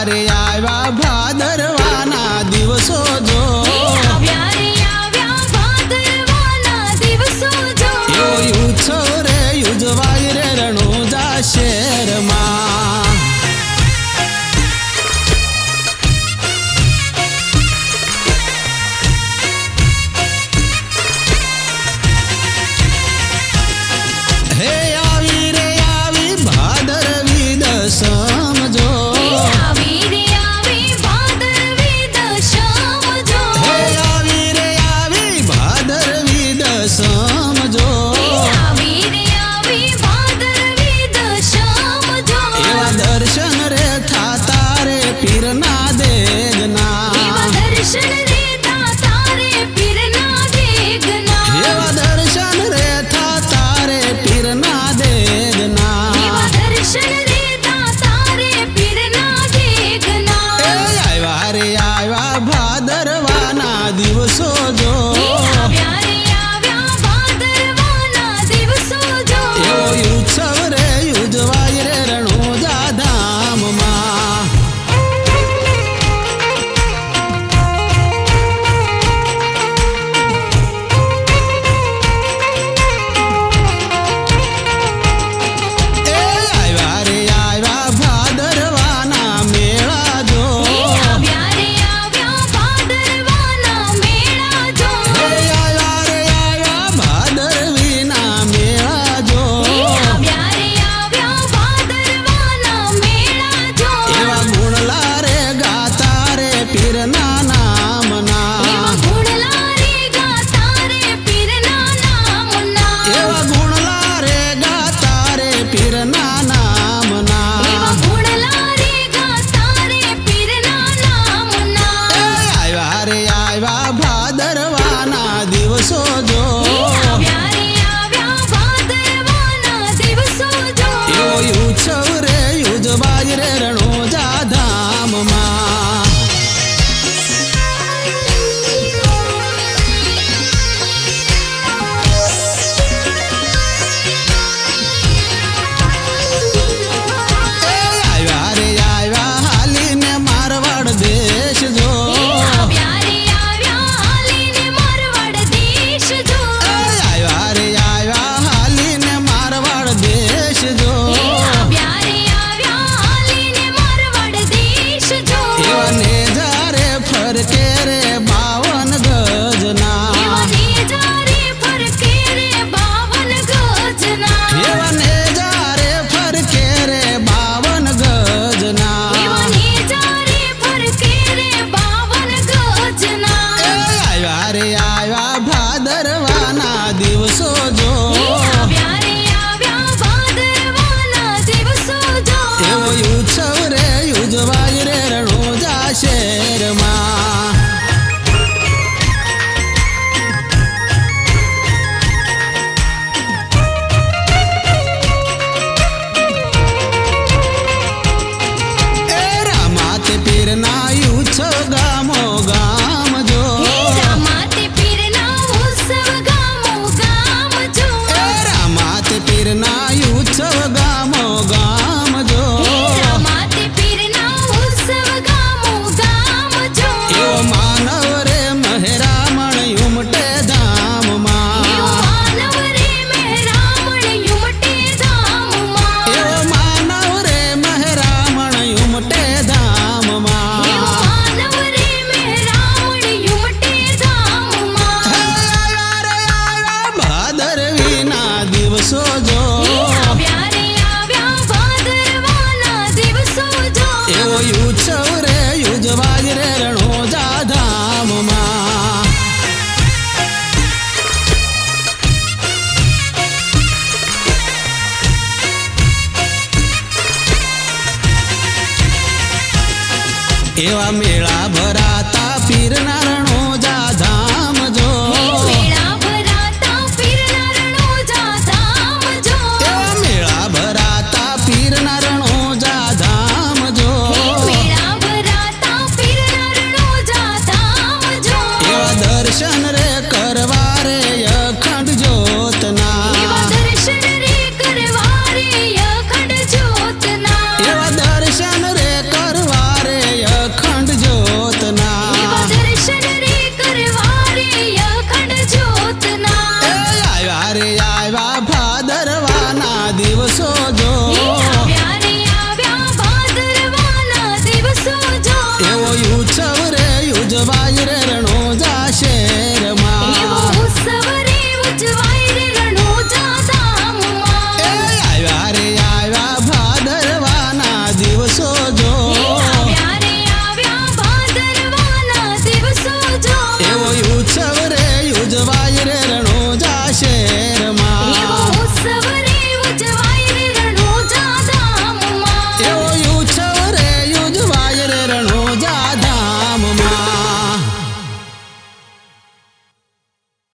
રે આવ્યા ભાદરવાના દિવસો જો ઉત્સવ રે યુજવાય રે રણુજા શહેરમાં હે આવી રે આવી ભાદરવી દસમ જો આવી રે આવી ભાદરવી દસમ જો એવા દર્શન રે થાતા રે પીરના દેગના એવા દર્શન રે થાતા રે પીરના દેગના આવ્યા રે આવ્યા ભાદરવાના દિવસો જો એવો ઉત્સવ રે યુજવાય રે રણુજા ધામમાં આવ્યા રે આવ્યા ભાદરવાના મેળા જો આવ્યા રે આવ્યા ભાદરવીના મેળા જો એવા ગુણલા રે ગાતા રે પીરના નામના એવા ગુણલા રે ગાતા રે પીરના નામના આવ્યા રે આવ્યા ભાદરવાના દિવસો જો એવો ઉત્સવ રે યુજવાય રે રણુજા ધામમાં આવ્યા રે આવ્યા હાલીને મારવાડ દેશ જો આવ્યા રે આવ્યા હાલીને મારવાડ દેશ જો એવા નેજારે ફરકે રે 52 ગજના એવા નેજારે ફરકે રે 52 ગજના આવ્યા રે આવ્યા ભાદરવાના દિવસો જો એવો ઉત્સવ રે યુજવાય રે રણુજા શહેરમાં એ રામાત પીરના ઉત્સવ ગામો ગામ જો એ રામાત પીરના ઉત્સવ ગામો ગામ જો એવો માનવ રે મહેરામણ ઉમટે ધામમાં એવો માનવ રે મહેરામણ ઉમટે ધામમાં ભાદરવીના દિવસો જો એવો ઉત્સવ રે યુજવાય રે રણુજા ધામમાં એવા મેળા ભરાતા પીરના